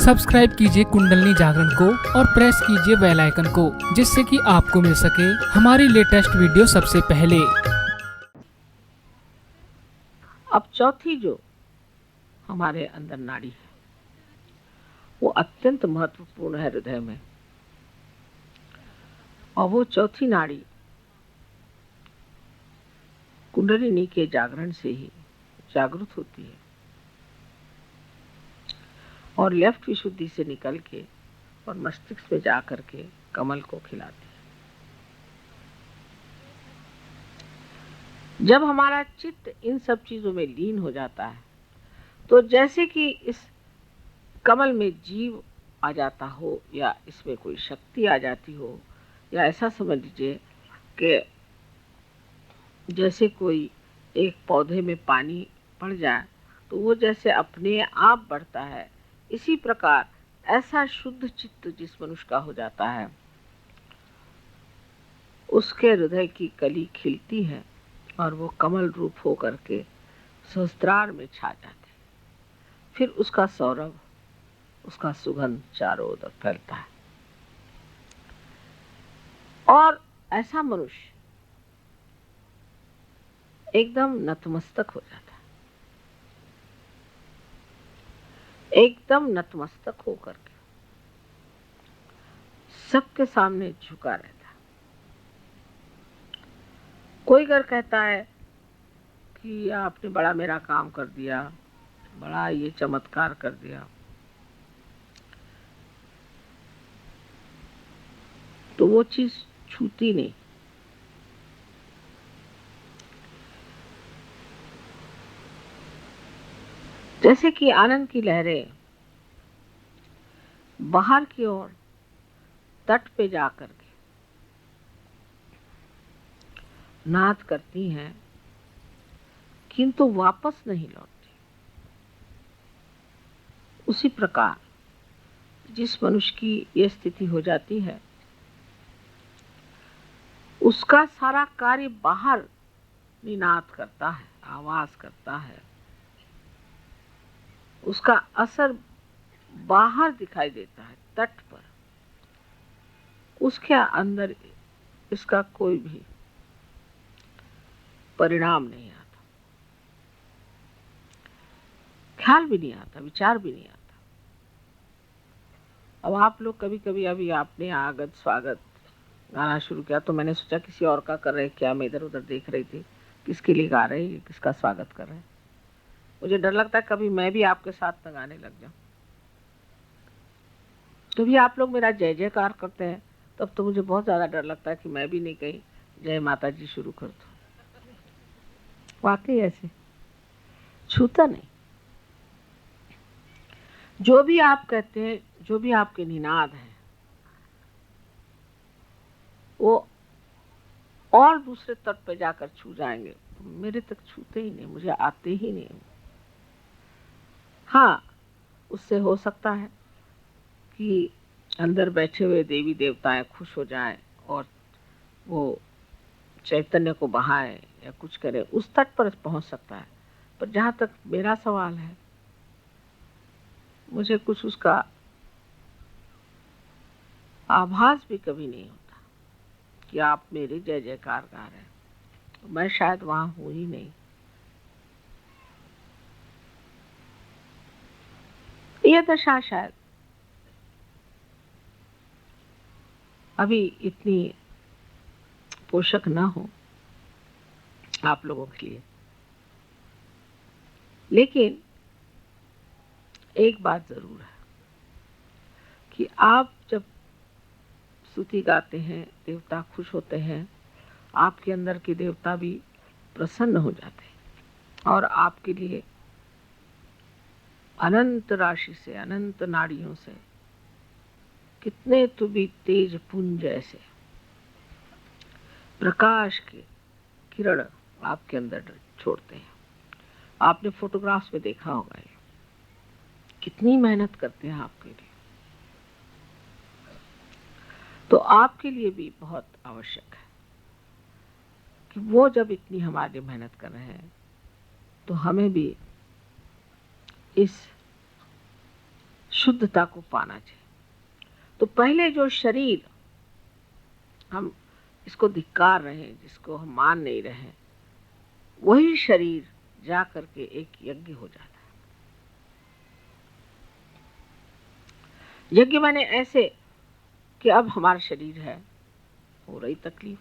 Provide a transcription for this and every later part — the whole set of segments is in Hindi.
सब्सक्राइब कीजिए कुंडलनी जागरण को और प्रेस कीजिए बेल आइकन को, जिससे कि आपको मिल सके हमारी लेटेस्ट वीडियो सबसे पहले। अब चौथी जो हमारे अंदर नाड़ी है वो अत्यंत महत्वपूर्ण है हृदय में, और वो चौथी नाड़ी कुंडलिनी के जागरण से ही जागृत होती है और लेफ्ट विशुद्धि से निकल के और मस्तिष्क में जाकर के कमल को खिलाती है। जब हमारा चित्त इन सब चीजों में लीन हो जाता है तो जैसे कि इस कमल में जीव आ जाता हो या इसमें कोई शक्ति आ जाती हो, या ऐसा समझ लीजिए कि जैसे कोई एक पौधे में पानी पड़ जाए तो वो जैसे अपने आप बढ़ता है, इसी प्रकार ऐसा शुद्ध चित्त जिस मनुष्य का हो जाता है उसके हृदय की कली खिलती है और वो कमल रूप होकर के सहस्त्रार में छा जाते हैं। फिर उसका सौरभ, उसका सुगंध चारों ओर फैलता है और ऐसा मनुष्य एकदम नतमस्तक हो जाता है, एकदम नतमस्तक होकर के सबके सामने झुका रहता है। कोई अगर कहता है कि आपने बड़ा मेरा काम कर दिया, बड़ा ये चमत्कार कर दिया, तो वो चीज छूती नहीं। जैसे कि आनंद की लहरें बाहर की ओर तट पे जाकर के नाद करती हैं किंतु वापस नहीं लौटती, उसी प्रकार जिस मनुष्य की यह स्थिति हो जाती है उसका सारा कार्य बाहर निनाद करता है, आवाज करता है, उसका असर बाहर दिखाई देता है तट पर, उसके अंदर इसका कोई भी परिणाम नहीं आता, ख्याल भी नहीं आता, विचार भी नहीं आता। अब आप लोग कभी कभी, अभी आपने आगत स्वागत गाना शुरू किया तो मैंने सोचा किसी और का कर रहे क्या, मैं इधर उधर देख रही थी किसके लिए गा रहे हैं, किसका स्वागत कर रहे हैं। मुझे डर लगता है कभी मैं भी आपके साथ न गाने लग जाऊं। तो भी आप लोग मेरा जय जयकार करते हैं, तब तो मुझे बहुत ज्यादा डर लगता है कि मैं भी नहीं कहीं जय माता जी शुरू कर दूं। वाकई ऐसे छूता नहीं। जो भी आप कहते हैं, जो भी आपके निनाद हैं, वो और दूसरे तट पर जाकर छू जाएंगे, मेरे तक छूते ही नहीं, मुझे आते ही नहीं। हाँ, उससे हो सकता है कि अंदर बैठे हुए देवी देवताएं खुश हो जाएं और वो चैतन्य को बहाए या कुछ करे, उस तट पर पहुंच सकता है। पर जहां तक मेरा सवाल है, मुझे कुछ उसका आभास भी कभी नहीं होता कि आप मेरे जय जयकार गा रहे हैं। मैं शायद वहां हूं ही नहीं। यह दशा शायद अभी इतनी पोषक ना हो आप लोगों के लिए, लेकिन एक बात जरूर है कि आप जब स्तुति गाते हैं, देवता खुश होते हैं, आपके अंदर के देवता भी प्रसन्न हो जाते हैं और आपके लिए अनंत राशि से, अनंत नाड़ियों से कितने तो भी तेज पुंज ऐसे प्रकाश के किरण आपके अंदर छोड़ते हैं। आपने फोटोग्राफ्स में देखा होगा ये कितनी मेहनत करते हैं आपके लिए। तो आपके लिए भी बहुत आवश्यक है कि वो जब इतनी हमारे लिए मेहनत कर रहे हैं तो हमें भी इस शुद्धता को पाना चाहिए। तो पहले जो शरीर हम इसको धिक्कार रहे हैं, जिसको हम मान नहीं रहे हैं, वही शरीर जा करके एक यज्ञ हो जाता है। यज्ञ माने ऐसे कि अब हमारा शरीर है, हो रही तकलीफ,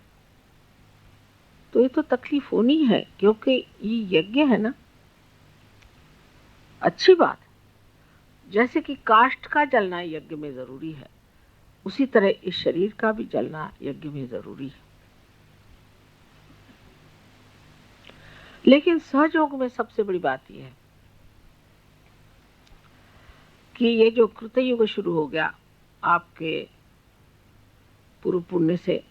तो ये तो तकलीफ होनी है क्योंकि ये यज्ञ है ना। अच्छी बात है, जैसे कि काष्ठ का जलना यज्ञ में जरूरी है, उसी तरह इस शरीर का भी जलना यज्ञ में जरूरी है। लेकिन सहयोग में सबसे बड़ी बात यह है कि ये जो कृतयुग शुरू हो गया आपके पूर्व पुण्य से,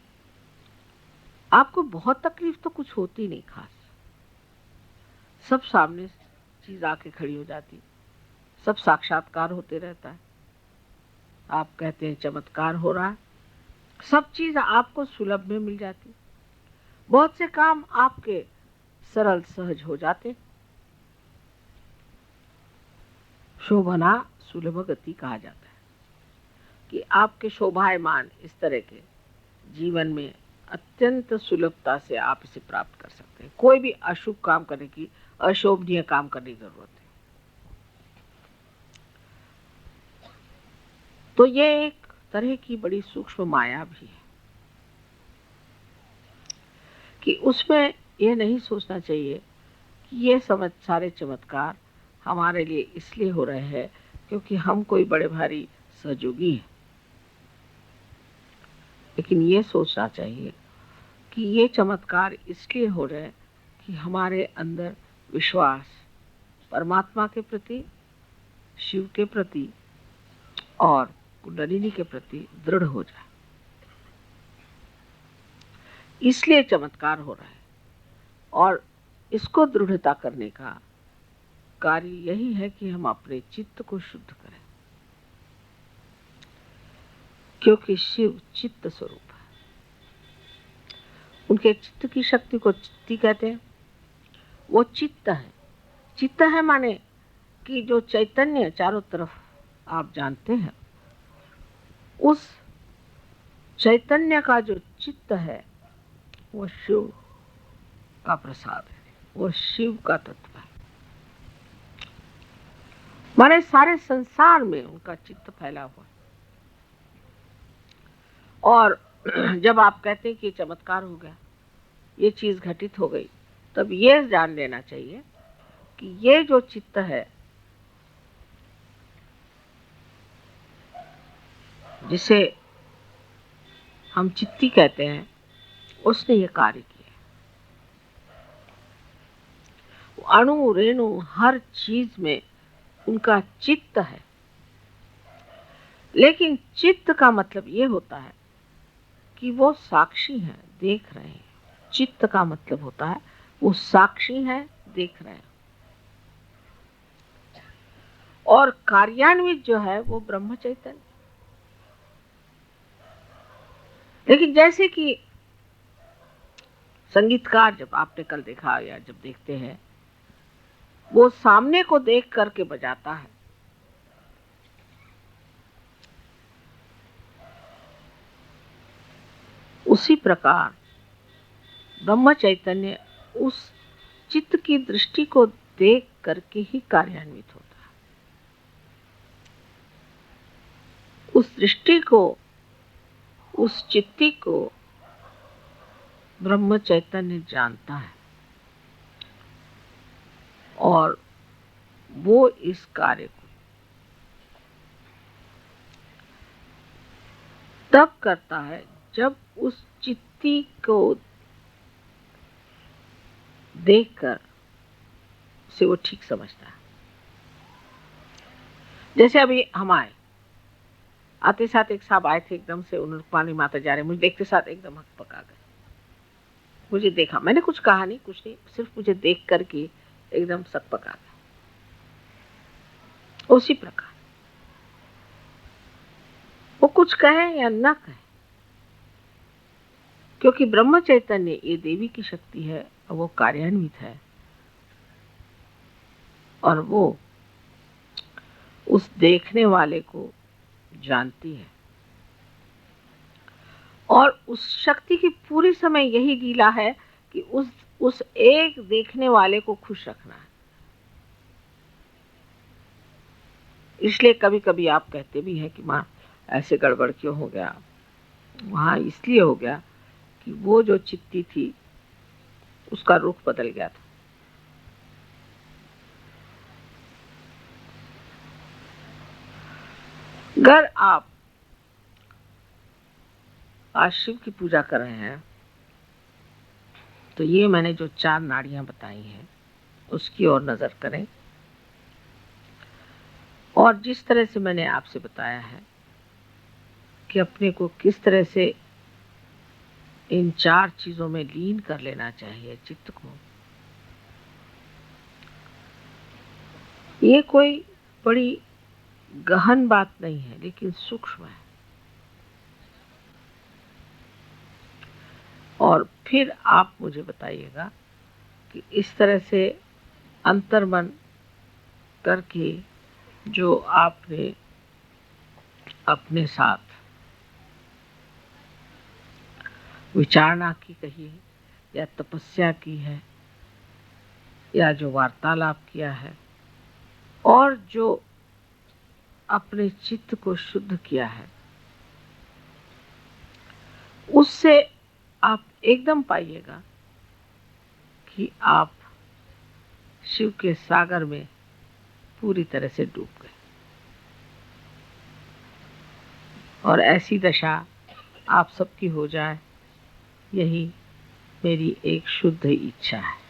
आपको बहुत तकलीफ तो कुछ होती नहीं खास, सब सामने चीज आके खड़ी हो जाती, सब साक्षात्कार होते रहता है। आप कहते हैं चमत्कार हो रहा है, सब चीज आपको सुलभ में मिल जाती, बहुत से काम आपके सरल सहज हो जाते। शोभना सुलभ गति कहा जाता है कि आपके शोभायमान इस तरह के जीवन में अत्यंत सुलभता से आप इसे प्राप्त कर सकते हैं। कोई भी अशुभ काम करने की, अशोभनीय काम करने की जरूरत है। तो ये एक तरह की बड़ी सूक्ष्म माया भी है कि उसमें यह नहीं सोचना चाहिए कि ये सारे चमत्कार हमारे लिए इसलिए हो रहे हैं क्योंकि हम कोई बड़े भारी सहयोगी हैं। लेकिन ये सोचना चाहिए कि ये चमत्कार इसलिए हो रहे हैं कि हमारे अंदर विश्वास परमात्मा के प्रति, शिव के प्रति और कुंडलिनी के प्रति दृढ़ हो जाए, इसलिए चमत्कार हो रहा है। और इसको दृढ़ता करने का कार्य यही है कि हम अपने चित्त को शुद्ध करें, क्योंकि शिव चित्त स्वरूप है। उनके चित्त की शक्ति को चित्ती कहते हैं। वो चित्त है। चित्त है माने कि जो चैतन्य चारों तरफ आप जानते हैं, उस चैतन्य का जो चित्त है वो शिव का प्रसाद है, वो शिव का तत्व है। माने सारे संसार में उनका चित्त फैला हुआ है। और जब आप कहते हैं कि चमत्कार हो गया, ये चीज घटित हो गई, तब ये जान लेना चाहिए कि ये जो चित्त है, जिसे हम चित्ती कहते हैं, उसने ये कार्य किया। अणु रेणु हर चीज में उनका चित्त है। लेकिन चित्त का मतलब ये होता है कि वो साक्षी है, देख रहे हैं। चित्त का मतलब होता है वो साक्षी है, देख रहे हैं। और कार्यान्वित जो है वो ब्रह्म चैतन्य। लेकिन जैसे कि संगीतकार, जब आपने कल देखा या जब देखते हैं, वो सामने को देख करके बजाता है, उसी प्रकार ब्रह्म चैतन्य उस चित्त की दृष्टि को देख करके ही कार्यान्वित होता है। उस दृष्टि को, उस चित्ती को ब्रह्म चैतन्य जानता है और वो इस कार्य को तब करता है जब उस चित्ती को देखकर उसे वो ठीक समझता है। जैसे अभी हम आते साथ एक साहब आए थे, एकदम से उन्होंने पानी माता जा रहे, मुझे देखते साथ एकदम हक पका गए। मुझे देखा, मैंने कुछ कहा नहीं, कुछ नहीं, सिर्फ मुझे देख करके एकदम सक पका गए। उसी प्रकार वो कुछ कहे या न कहे, क्योंकि ब्रह्म चैतन्य ये देवी की शक्ति है और वो कार्यान्वित है, और वो उस देखने वाले को जानती है और उस शक्ति की पूरी समय यही लीला है कि उस एक देखने वाले को खुश रखना है। इसलिए कभी कभी आप कहते भी हैं कि माँ ऐसे गड़बड़ क्यों हो गया। वहाँ इसलिए हो गया कि वो जो चित्ती थी उसका रुख बदल गया था। अगर आप आज शिव की पूजा कर रहे हैं तो ये मैंने जो 4 नाड़ियां बताई हैं उसकी ओर नजर करें और जिस तरह से मैंने आपसे बताया है कि अपने को किस तरह से इन 4 चीजों में लीन कर लेना चाहिए चित्त को। ये कोई बड़ी गहन बात नहीं है लेकिन सूक्ष्म है। और फिर आप मुझे बताइएगा कि इस तरह से अंतर्मन करके जो आपने अपने साथ विचारणा की कही है या तपस्या की है या जो वार्तालाप किया है और जो अपने चित्त को शुद्ध किया है उससे आप एकदम पाइएगा कि आप शिव के सागर में पूरी तरह से डूब गए। और ऐसी दशा आप सबकी हो जाए, यही मेरी एक शुद्ध इच्छा है।